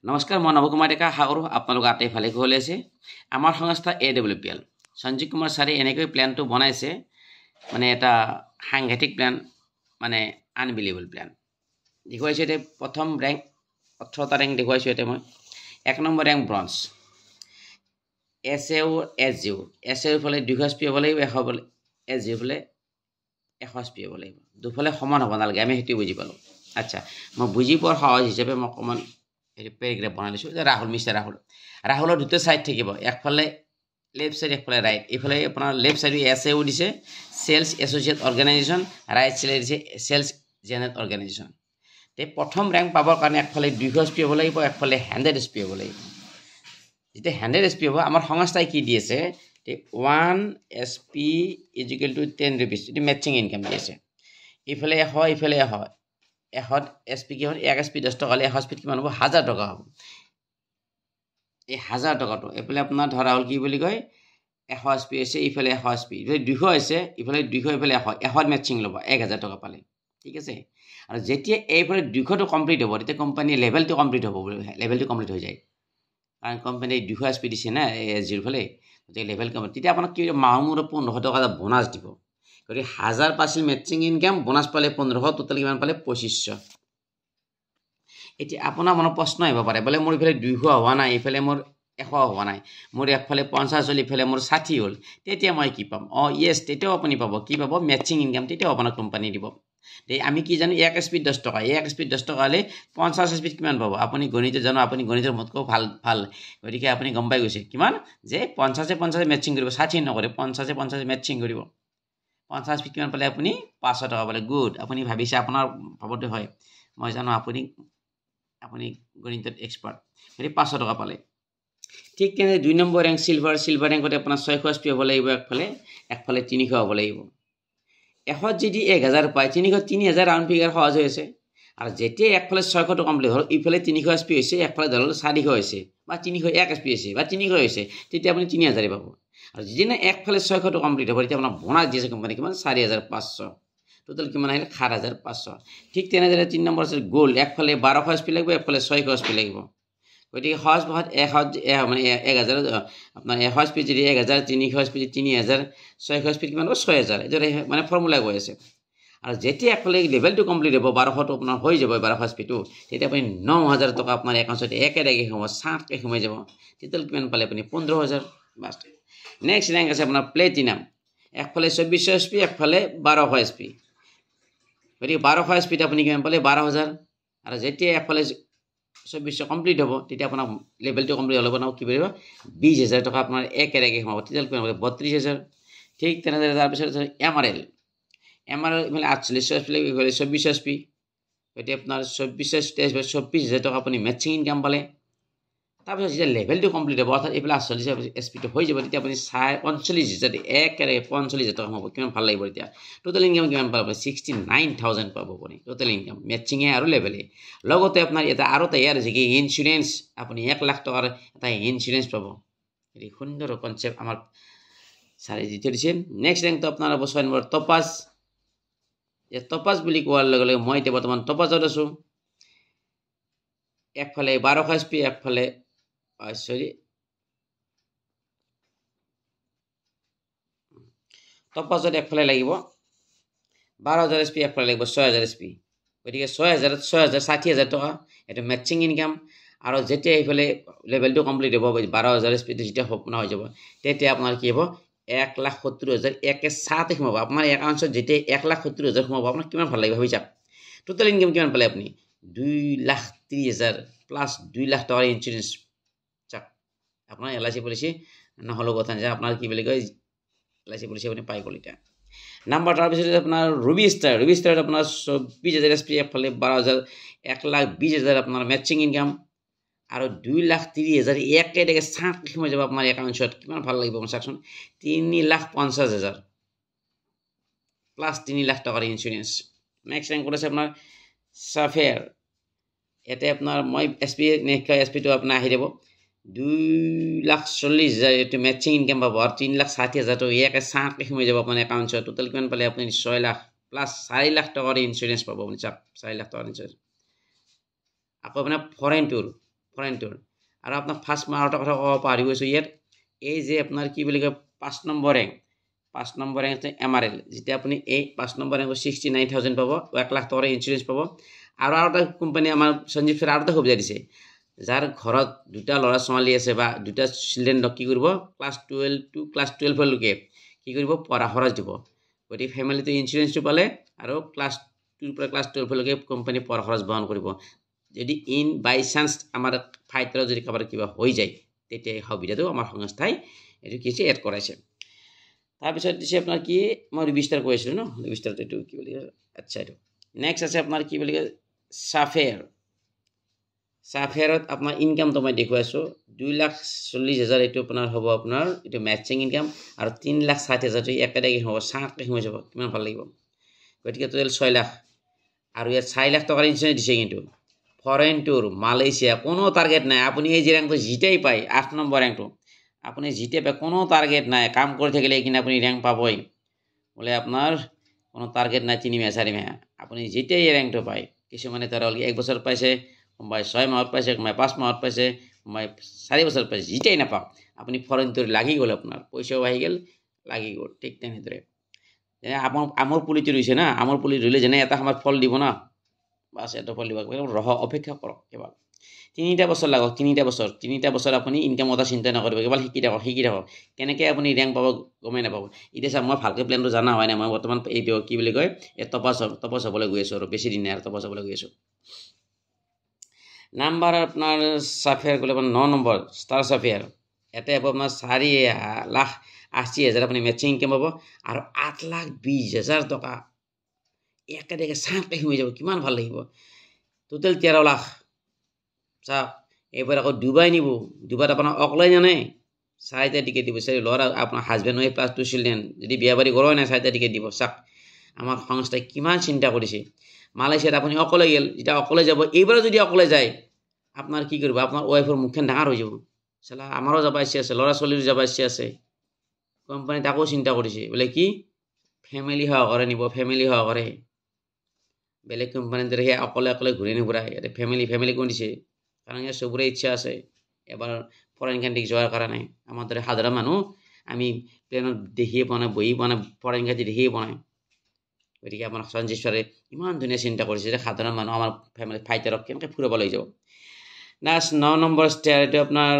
নমস্কাৰ মই নৱ কুমাৰ ডেকা আশা কৰোঁ আপোনালোক আটাই ভালে কুশলে আছে আমাৰ সংস্থা AWPL সঞ্জীৱ কুমাৰ ছাৰে এনেকৈ প্ল্যানটো বনাইছে মানে এটা সাংঘাতিক প্ল্যান মানে আনবিলিভেবল প্ল্যান দেখুৱাইছে এতে প্ৰথম ৰ্যাঙ্ক 18টা ৰ্যাঙ্ক দেখুৱাইছো এতে মই 1 নম্বৰ ৰ্যাঙ্ক ব্ৰঞ্জ SAO ফলে 200 SP হ'ব লাগিব 100 ফলে SAO ফলে 100 SP হ'ব লাগিব দুফালে সমান হ'ব নালাগে আমি হেতু বুজি পালো আচ্ছা মই বুজি পোৱাৰ সহজ হিচাপে মই অকমান এই প্যাৰাগ্ৰাফ বানাইছো যে ৰাহুল মিস্টাৰ ৰাহুলৰ দুটো সাইড থাকিব একফালে লেফট সাইড একফালে ৰাইট এফালে আপোনাৰ লেফট সাইড SAO দিছে sales associate organisation right side দিছে সেলস জেনাৰেল অৰ্গানাইজেশন তে প্ৰথম ৰ্যাঙ্ক পাবৰ কাৰণে একফালে 200 SP হ'ব লাগিব একফালে 100 SP হ'ব লাগিব যেতে 100 SP হ'ব আমাৰ সংস্থাই কি দি আছে তে 1 SP = 10 rupees এটি ম্যাচিং ইনকাম দি আছে ইফালে 100 ইফালে 100 100 SP কি হয় 1 SP 10 টাকা হলে 100 SP কিমান হ'ব 1000 টাকা হ'ব এই 1000 টাকাটো এফালে আপোনাৰ ধৰা হল কি বুলি কয় 100 SP আছে ইফালে 100 SP ইফালে 200 আছে ইফালে 200 ইফালে 100 ম্যাচিং ল'ব 1000 টাকা পালে ঠিক আছে আৰু যেতিয়া এইফালে 200 টো কমপ্লিট হ'ব তেতিয়া কোম্পানী লেভেলটো কমপ্লিট হ'ব লেভেলটো কমপ্লিট হৈ যায় কাৰণ কোম্পানী 200 SP দিছে না জিৰ ফালে তেতিয়া লেভেল কমপ্লিট তেতিয়া আপোনাক কি মাহমুৰ 1500 টাকা বোনাস দিব গৰি 1000 পাছিল ম্যাচিং ইনকাম বোনাস পালে 1500 টোটাল কিমান পালে 2500 এটি আপোনাৰ মনৰ প্ৰশ্ন আহিব পাৰে বলে মোৰ ইফালে 200 হোৱা নাই ইফালে মোৰ 100 হোৱা নাই মোৰ একফালে 50 হল ইফালে মোৰ 60 হল তেতিয়া মই কি পাম ইয়েস তেতিয়াও আপুনি পাব কি পাব ম্যাচিং ইনকাম তেতিয়াও আপোনাক কোম্পানী দিব তে আমি কি জানো 1 SP 10 টাকা 1 SP 10 টাকা হলে 50 SP কিমান পাব আপুনি গণিত জানো আপুনি গণিতৰ মতকো ভাল গতিকে আপুনি গম পাই গৈছে কিমান যে 50 ম্যাচিং কৰিব 60 নকৰে 50 ম্যাচিং কৰিব 50 SP কিমান পালে আপুনি 500 টাকা পালে গুড আপুনি ভাবিছে আপোনাৰ ভাবতে হয় মই জানো আপুনি গণিতত এক্সপাৰ্ট মানে 500 টাকা পালে ঠিক কেনে 2 নম্বৰ ৰ্যাঙ্ক সিলভাৰ ৰ্যাঙ্কতে আপোনাৰ 600 SP হ'ব লাগিব একফালে 300 হ'ব লাগিব 100 যদি 1000 পায় 3000 ৰাউন্ড ফিগাৰ সহজ হৈ আছে আৰু যেতিয়া একফালে 600 টো কমপ্লিট হ'ল ইফালে 300 SP হৈছে একফালে ধৰল 400 হৈছে বা 301 SP হৈছে বা 300 হৈছে তেতিয়া আপুনি 3000 পাব আৰু যেনে একফালে 600 টো কমপ্লিট হ'ব তেতিয়া আপোনাৰ বোনাস দিছে কোম্পানী কিমান 4500 টোটাল কিমান আহিল 7500 ঠিক তেনেদৰে 3 নম্বৰ আছে গোল একফালে 1200 SP লাগিব একফালে 600 SP লাগিব গতিকে সহজ ভাষাত 1000 মানে 1000 আপোনাৰ 100 SP যদি 1000 300 SP 3000 600 SP কিমান হ'ব 6000 এদৰে মানে ফৰ্মুলা গৈ আছে আৰু যেতিয়া একফালে লেভেলটো কমপ্লিট হ'ব 1200 টো আপোনাৰ হৈ যাব 1200 SP টো তেতিয়া আপুনি 9000 টকা আপোনাৰ একাউণ্টত একেলগে হ'ব 60 কে সোমাই যাব টোটাল কিমান পালে আপুনি 15000 বাস নেক্সট ৰ্যাঙ্ক আছে আপোনাৰ প্লেটিনাম একফালে 2400 SP একফালে 1200 SP গতিকে 1200 SP আপুনি কিমান পালে 12000 আৰু যেতিয়া একফালে 2400 কমপ্লিট হ'ব তেতিয়া আপোনাৰ লেভেলটো কমপ্লিট হ'লে বনাও কি কৰিব 20000 টকা আপোনাৰ একেলগে হ'ব টোটাল কিমান হ'ব 32000 ঠিক তেনেদৰে তাৰ পিছত এমআৰএল মানে 48 SP ইফালে 2400 SP গতিকে আপোনাৰ 24000 টকা আপুনি ম্যাচিং ইনকাম পালে তাৰ পিছত যেতিয়া লেভেলটো কমপ্লিট হ'ব অৰ্থাৎ এইফালে 48 SP টো হৈ যাব তেতিয়া আপুনি 45000 একেলগে 45000 টকা হ'ব কিমান ভাল লাগিব এতিয়া টোটাল ইনকাম কিমান পাব 69000 পাব আপুনি টোটাল ইনকাম ম্যাচিং আৰু লেভেলে লগতে আপোনাৰ এটা আৰু তৈয়াৰ আছে কি ইনস্যুৰেন্স আপুনি 1 লাখ টকাৰ এটা ইনস্যুৰেন্স পাব এই সুন্দৰ কনসেপ্ট আমাৰ সাৰে দিতে দিছে নেক্সট ৰ্যাঙ্ক তো আপোনাৰ 6 নম্বৰ টপাজ এই টপাজ বুলি কোৱাৰ লগে লগে মই এতিয়া বৰ্তমান টপাজত আছো একফালে 1200 SP একফালে টপাজত একফালে লাগিব 12000 SP একফালে লাগিব 6000 SP গতিকে 6000 60000 টকা এটা ম্যাচিং ইনকাম আৰু যেতিয়া এইফালে লেভেলটো কমপ্লিট হ'ব 12000 SP যেতিয়া সম্পূৰ্ণ হৈ যাব তেতিয়া আপোনাৰ কি হ'ব 170000 একে সাথে সোমাব আপোনাৰ একাউণ্টত যেতিয়া 170000 সোমাব আপোনাৰ কিমান ভাল লাগিব ভাবিছা টোটাল ইনকাম কিমান পালে আপুনি 2,30,000 প্লাস 2 লাখ টকাৰ ইনস্যুৰেন্স চাক আপোনাৰ LIC পলিসি নহলো কথা যে আপোনাৰ কি বুলি কয় LIC পলিসি আপুনি পাই গল এটা নাম্বাৰ তাৰ পিছত আপোনাৰ ৰুবি ষ্টাৰ আপোনাৰ 24000 SP এফালে 12000 1,20,000 আপোনাৰ ম্যাচিং ইনকাম আৰু 2,30,000 একেলগে 60 সময় যাব আপোনাৰ একাউণ্টত কিমান ভাল লাগিব চাকচোন 3,50,000 প্লাস 3 লাখ টকাৰ ইনস্যুৰেন্স নেক্সট ৰ্যাঙ্ক আছে আপোনাৰ সাফেয়াৰ এতে আপোনাৰ মই SP নেক্সট SP টো আপোনাৰ আহি যাব 2,40,000 এটো ম্যাচিং ইনকাম পাব আৰু 3,60,000 তো একে 60 কে সময় যাব আপোনাৰ একাউণ্টত টোটাল কিমান পালে আপুনি 6 লাখ প্লাস 4 লাখ টকাৰ ইনস্যুৰেন্স পাব আপুনি চাক 4 লাখ টকাৰ ইনস্যুৰেন্স আকৌ আপোনাৰ ফৰেন টুৰ ফৰেন টুৰ আৰু আপোনাক ফাৰ্ষ্ট মই আৰু এটা কথা ক'ব পাহৰি গৈছোঁ ইয়াত এই যে আপোনাৰ কি বুলি কয় 5 নম্বৰ ৰেংক আছে MRL যেতিয়া আপুনি এই 5 নম্বৰ ৰেংক 69,000 পাব 1 লাখ টকাৰ ইঞ্চুৰেঞ্চ পাব আৰু এটা কোম্পানী আমাৰ সঞ্জীৱ ছাৰে আৰু এটা সুবিধা দিছে যাৰ ঘৰত দুটা ল'ৰা ছোৱালী আছে বা দুটা চিলড্ৰেনক কি কৰিব ক্লাছ 12 টু ক্লাছ 12 লৈকে কি কৰিব পঢ়া খৰচ দিব গতিকে ফেমিলিটো ইঞ্চুৰেঞ্চটো পালে আৰু ক্লাছ 2 পৰা ক্লাছ 12 লৈকে কোম্পানী পঢ়া খৰচ বহন কৰিব যদি ইন বাই চান্স আমাৰ ফাইটাৰত যদি কাৰোবাৰ কিবা হৈ যায় তেতিয়া এই সুবিধাটো আমাৰ সংস্থাই এইটো কি এড কৰাইছে তাৰপিছত দিছে আপোনাৰ কি মই ৰিভিষ্টাৰ কৈ আছিলোঁ ন ৰিভিষ্টাৰটো এইটো কি বুলি আচ্ছা এইটো নেক্সট আছে আপোনাৰ কি বুলি কয় সাফেয়াৰত আপোনাৰ ইনকামটো মই দেখুৱাইছোঁ 2,40,000 এইটো আপোনাৰ হ'ব আপোনাৰ এইটো মেটচিং ইনকাম আৰু 3,60,000 একেলগে হ'ব চাঁকে সোমাই যাব কিমান ভাল লাগিব গতিকে টোটেল 6 লাখ আৰু ইয়াত 4 লাখ টকাৰ ইঞ্চুৰেঞ্চ দিছে কিন্তু ফৰেন টুৰ মালয়েছিয়া কোনো টাৰ্গেট নাই আপুনি এই যে ৰেংকটো জিতেই পায় 8 নম্বৰ ৰেংকটো আপুনি জিতে পায় কোনো টাৰ্গেট নাই কাম কৰি থাকিলে এইখিনি আপুনি ৰেংক পাবই বোলে আপোনাৰ কোনো টাৰ্গেট নাই 3 মাহ 4 মাহ আপুনি জিতে এই ৰেংকটো পায় কিছুমানে তাৰ 1 বছৰ পাইছে কোনোবাই 6 মাহত পাইছে কোনোবাই 5 মাহত পাইছে কোনোবাই 4 বছৰ পাইছে জিতেই নাপাওঁ আপুনি ফৰেন টুৰ লাগি গ'ল আপোনাৰ পইচাও আহি গ'ল লাগি গ'ল ঠিক তেনেদৰে যেনে আমৰ পুলিটো ৰুইছে না আমৰ পুলি ৰুলে যেনে এটা সময়ত ফল দিব না বাছ এটা ফল দিব ৰহ অপেক্ষা কৰক কেৱল 3টা বছৰ লাগক 3টা বছৰ আপুনি ইনকাম এটা চিন্তা নকৰিব কেৱল শিকি থাকক কেনেকৈ আপুনি ৰেংক পাব গমেই নাপাব এতিয়া চাওক মই ভালকৈ প্লেনটো জানা হয় নাই মই বৰ্তমান এইটো কি বুলি কয় এই টপাছ হ'বলৈ গৈ আছোঁ আৰু বেছি দিন নাই আৰু টপাছ হ'বলৈ গৈ আছোঁ নাম্বাৰ আপোনাৰ সাফেয়াৰ গ'লে আপোনাৰ 9 নম্বৰ ষ্টাৰ সাফেয়াৰ ইয়াতে হ'ব আপোনাৰ 4,80,000 আপুনি মেচিং ইনকাম পাব আৰু 8,20,000 টকা একেলগে চাঁকে সোমাই যাব কিমান ভাল লাগিব টোটেল 13 লাখ চাওক এইবাৰ আকৌ ডুবাই নিব ডুবাইত আপোনাৰ অকলে জানে 4টা টিকেট দিব চাৰি ল'ৰা আপোনাৰ হাজবেণ্ড হয় প্লাছ 2 চিলড্ৰেন যদি বিয়া বাৰী কৰোঁ নাই 4টা টিকেট দিব চাওক আমাৰ সংস্থাই কিমান চিন্তা কৰিছে মালয়েছিয়াত আপুনি অকলে গ'ল যেতিয়া অকলে যাব এইবাৰ যদি অকলে যায় আপোনাৰ কি কৰিব আপোনাৰ ৱাইফৰ মুখখন ডাঙৰ হৈ যাব চালা আমাৰো যাব ইচ্ছা আছে ল'ৰা ছোৱালীৰো যাব ইচ্ছা আছে কোম্পানী তাকো চিন্তা কৰিছে বোলে কি ফেমিলি সহকাৰে নিব ফেমিলি সহকাৰে বেলেগ কোম্পানীৰ দৰে সেই অকলে ঘূৰি নুঘূৰাই ইয়াতে ফেমিলি কোন দিছে কাৰণ ইয়াৰ চবৰে ইচ্ছা আছে এবাৰ ফৰেন কাণ্ট্ৰিক যোৱাৰ কাৰণে আমাৰ দৰে সাধাৰণ মানুহ আমি প্লেনত দেখিয়ে পোৱা নাই বহি পোৱা নাই ফৰেন কাণ্ট্ৰি দেখিয়ে পোৱা নাই গতিকে আমাৰ সঞ্জীৱ ছাৰে ইমান ধুনীয়া চিন্তা কৰিছে যে সাধাৰণ মানুহ আমাৰ ফেমিলি ফাইটাৰক কেনেকৈ ফুৰাব লৈ যাব লাষ্ট 9 নম্বৰ ষ্টেয়াৰ এইটো আপোনাৰ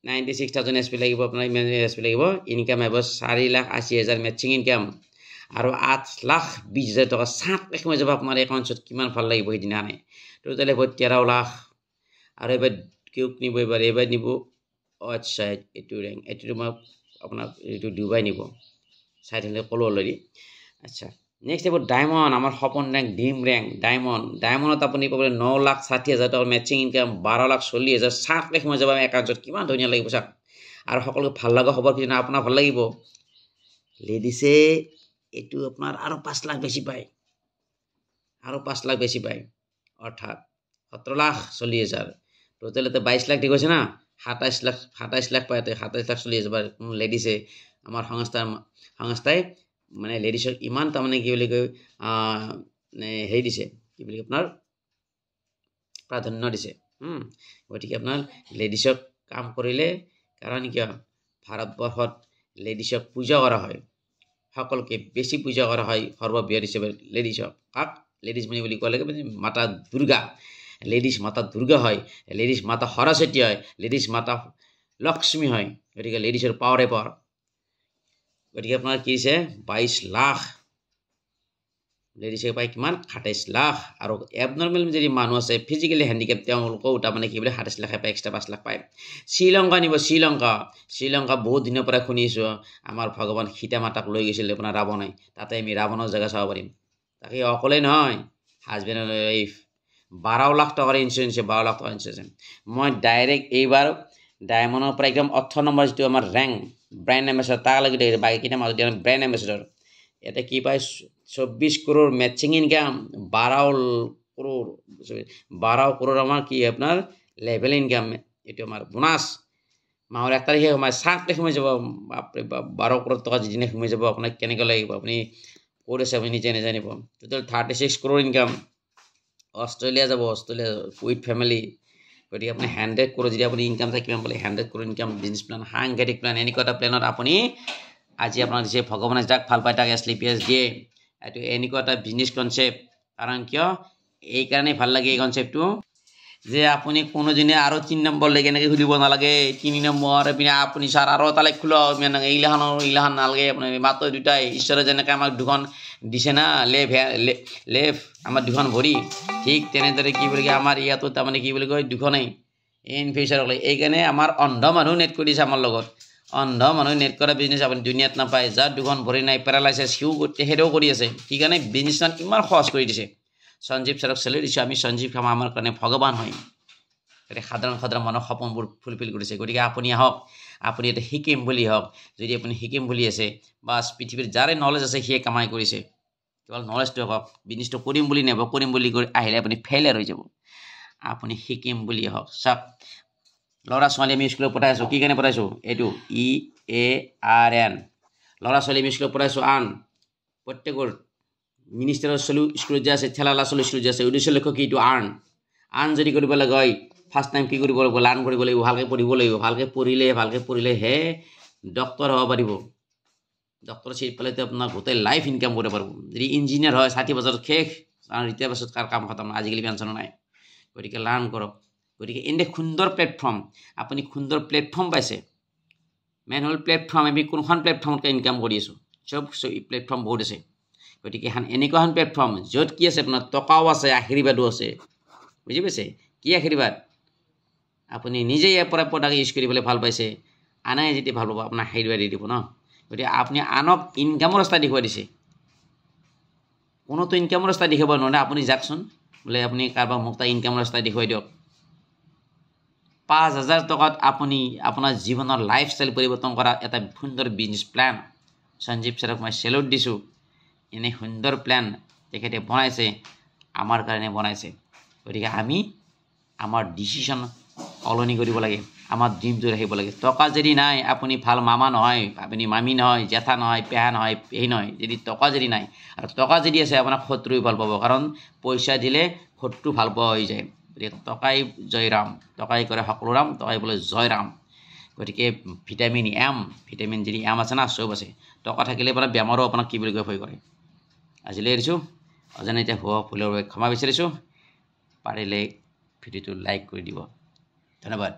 96,000 SP লাগিব আপোনাৰ ইমান SP লাগিব ইনকাম আহিব 4,80,000 মেচিং ইনকাম আৰু 8,20,000 টকা চাঁকে সোমাই যাব আপোনাৰ একাউণ্টত কিমান ভাল লাগিব সেইদিনা নাই টোটেল হ'ব 13 লাখ আৰু এবাৰ কিউক নিব এইবাৰ নিব আচ্ছা এইটো ৰেংক এইটো মই আপোনাক এইটো ডুবাই নিব চাই থাকিলে ক'লো অলৰেডি আচ্ছা নেক্সট হ'ব ডায়মণ্ড আমাৰ সপোন ৰেংক ড্ৰিম ৰেংক ডায়মণ্ডত আপুনি পাব 9,60,000 টকাৰ মেচিং ইনকাম 12,40,000 চাঁকে সোমাই যাব একাউণ্টত কিমান ধুনীয়া লাগিব চাওক আৰু সকলোকে ভাল লগা খবৰ কি আপোনাৰ ভাল লাগিব লেডিছে এইটো আপোনাৰ আৰু 5 লাখ বেছি পায় অৰ্থাৎ 17,40,000 টোটেল এতে 22 লাখ দি গৈছে না 27 লাখ পায় 27,40,000 কোনো লেডিছে আমাৰ সংস্থাই মানে লেডিছক ইমান তাৰমানে কি বুলি কয় হেৰি দিছে কি বুলি আপোনাৰ প্ৰাধান্য দিছে গতিকে আপোনাৰ লেডিছক কাম কৰিলে কাৰণ কিয় ভাৰতবৰ্ষত লেডিছক পূজা কৰা হয় সকলোকে বেছি পূজা কৰা হয় সৰ্ববৃহৎ হিচাপে লেডিছক কাক লেডিজ বুলি কোৱা লাগে মাতা দুৰ্গা লেডিজ মাতা দুৰ্গা হয় লেডিজ মাতা সৰস্বতী হয় লেডিজ মাতা লক্ষ্মী হয় গতিকে লেডিছৰ পাৱাৰে পাৱাৰ গতিকে আপোনাৰ কি হৈছে 22 লাখ লেডিছে পায় কিমান 28 লাখ আৰু এবনৰ্মেল যদি মানুহ আছে ফিজিকেলি হেণ্ডিকেপ তেওঁলোকেও তাৰমানে কি বোলে 27 লাখ পায় এক্সট্ৰা 5 লাখ পায় শ্ৰীলংকা নিব শ্ৰীলংকা বহুত দিনৰ পৰা শুনিছোঁ আমাৰ ভগৱান সীতা মাতাক লৈ গৈছিল আপোনাৰ ৰাৱণে তাতে আমি ৰাৱণৰ জেগা চাব পাৰিম তাকে অকলেই নহয় হাজবেণ্ড ৱাইফ 12 লাখ টকাৰ ইঞ্চুৰেঞ্চ মই ডাইৰেক্ট এইবাৰ ডায়মণ্ডৰ পৰা একদম 18 নম্বৰ যিটো আমাৰ ৰেংক ব্ৰেণ্ড এম্বেচাডৰ তাক লাগি থাকে বাকীকেইটা মাজত ব্ৰেণ্ড এম্বেচাডৰ ইয়াতে কি পায় 24 crore মেচিং ইনকাম 12 crore আমাৰ কি আপোনাৰ লেভেল ইনকাম এইটো আমাৰ বোনাছ মাহৰ 1 তাৰিখে সোমাই 7 তাৰিখে সোমাই যাব বাপৰে বাপ 12 crore টকা যিদিনে সোমাই যাব আপোনাক কেনেকৈ লাগিব আপুনি ক'ত আছে আপুনি নিজে নাজানিব টোটেল 36 crore ইনকাম অষ্ট্ৰেলিয়া যাব উইথ ফেমিলি গতিকে আপুনি 100 crore যদি আপুনি ইনকাম থাকে কিমান পালে 100 crore ইনকাম বিজনেছ প্লান সাংঘাতিক প্লান এনেকুৱা এটা প্লেনত আপুনি আজি আপোনাক দিছে ভগৱানে যাক ভাল পায় তাক SLPS দিয়ে এইটো এনেকুৱা এটা বিজনেছ কনসেপ্ট কাৰণ কিয় এই কাৰণে ভাল লাগে এই কনসেপ্টটো যে আপুনি কোনো দিনে আৰু 3 নম্বৰ লেগে এনেকৈ খুলিব নালাগে 3 নম্বৰ পিনে আপুনি স্যাৰ আৰু এটা লেখ খোলো মানে ইলাহান নালাগে আপুনি মাত্ৰ দুটাই ঈশ্বৰে যেনেকৈ আমাক দুখন দিছে না লেফ আমাৰ দুখন ভৰি ঠিক তেনেদৰে কি বুলি আমাৰ ইয়াতো তাৰমানে কি বুলি কয় দুখনেই ইন ফিউচাৰ এই কাৰণে আমাৰ অন্ধ মানুহ নেট কৰিছে আমাৰ লগত অন্ধ মানুহ নেট কৰা বিজনেছ আপুনি দুনিয়াত নাপায় যাৰ দুখন ভৰি নাই পেৰালাইছিছ হিউ হেডও কৰি আছে কি কাৰণে বিজনেছখন ইমান সহজ কৰি দিছে সঞ্জীৱ ছাৰক চেলেৰি দিছোঁ আমি সঞ্জীৱ খামা আমাৰ কাৰণে ভগৱান হয় গতিকে সাধাৰণ মানুহৰ সপোনবোৰ ফুলফিল কৰিছে গতিকে আপুনি আহক আপুনি এটা শিকিম বুলি হওক যদি আপুনি শিকিম বুলি আছে বা পৃথিৱীৰ যাৰে নলেজ আছে সিয়ে কামাই কৰিছে কেৱল নলেজটো হওক বিজনেছটো কৰিম বুলি নেব কৰিম বুলি কৰি আহিলে আপুনি ফেইলাৰ হৈ যাব আপুনি শিকিম বুলি হওক চাওক ল'ৰা ছোৱালী আমি স্কুলত পঠাইছোঁ কি কাৰণে পঠাইছোঁ এইটো EARN ল'ৰা ছোৱালী আমি স্কুলত পঠাইছোঁ আন প্ৰত্যেকৰ মিনিষ্টাৰৰ চলু স্কুলত যে আছে ঠেলালা চলু স্কুলত যে আছে উদ্দেশ্য লক্ষ্য কি এইটো আন যদি কৰিব লাগে হয় ফাৰ্ষ্ট টাইম কি কৰিব লাগিব লাৰ্ণ কৰিব লাগিব ভালকৈ পঢ়িব লাগিব ভালকৈ পঢ়িলেহে ডক্টৰ হ'ব পাৰিব ডক্টৰ চিট পালেতো আপোনাৰ গোটেই লাইফ ইনকাম কৰিব পাৰিব যদি ইঞ্জিনিয়াৰ হয় 60 বছৰত শেষ আৰু ৰিটায়াৰ পাছত কাৰ কাম খতম আজিকালি পেঞ্চনো নাই গতিকে লাৰ্ণ কৰক গতিকে এনে সুন্দৰ প্লেটফৰ্ম আপুনি সুন্দৰ প্লেটফৰ্ম পাইছে মেইন হ'ল প্লেটফৰ্ম আমি কোনখন প্লেটফৰ্মত ইনকাম কৰি আছোঁ চব প্লেটফৰ্ম বহুত আছে গতিকে এনেকুৱা এখন প্লেটফৰ্ম য'ত কি আছে আপোনাৰ টকাও আছে আশীৰ্বাদো আছে বুজি পাইছে কি আশীৰ্বাদ আপুনি নিজে ইয়াৰ পৰা প্ৰডাক্ট ইউজ কৰিবলৈ ভাল পাইছে আনে যদি ভাল পাব আপোনাৰ আশীৰ্বাদ দি দিব ন গতিকে আপুনি আনক ইনকামৰ ৰাস্তা দেখুৱাই দিছে কোনোতো ইনকামৰ ৰাস্তা দেখাব নোৱাৰে আপুনি যাকচোন বোলে আপুনি কাৰোবাক মুক্ত ইনকামৰ ৰাস্তা দেখুৱাই দিয়ক 5000 টকাত আপুনি আপোনাৰ জীৱনৰ লাইফষ্টাইল পৰিৱৰ্তন কৰা এটা সুন্দৰ বিজনেছ প্লান সঞ্জীৱ ছাৰক মই চেলুট দিছোঁ এনে সুন্দৰ প্লান তেখেতে বনাইছে আমাৰ কাৰণে বনাইছে গতিকে আমি আমাৰ ডিচিশ্যন সলনি কৰিব লাগে আমাৰ ড্ৰিমটো ৰাখিব লাগে টকা যদি নাই আপুনি ভাল মামা নহয় আপুনি মামী নহয় জেঠা নহয় পেহা নহয় পেহী নহয় যদি টকা যদি নাই আৰু টকা যদি আছে আপোনাক শত্ৰুই ভাল পাব কাৰণ পইচা দিলে শত্ৰু ভাল পোৱা হৈ যায় গতিকে টকাই জয় ৰাম টকাই কৰে সকলো ৰাম টকাই বোলে জয় ৰাম গতিকে ভিটামিন যদি এম আছে না চব আছে টকা থাকিলে আপোনাৰ বেমাৰো আপোনাক কি বুলি কয় ভয় কৰে আজিলৈ এৰিছোঁ অজানে এতিয়া হোৱা ভুলৰ বাবে ক্ষমা বিচাৰিছোঁ পাৰিলে ভিডিঅ'টো লাইক কৰি দিব ধন্যবাদ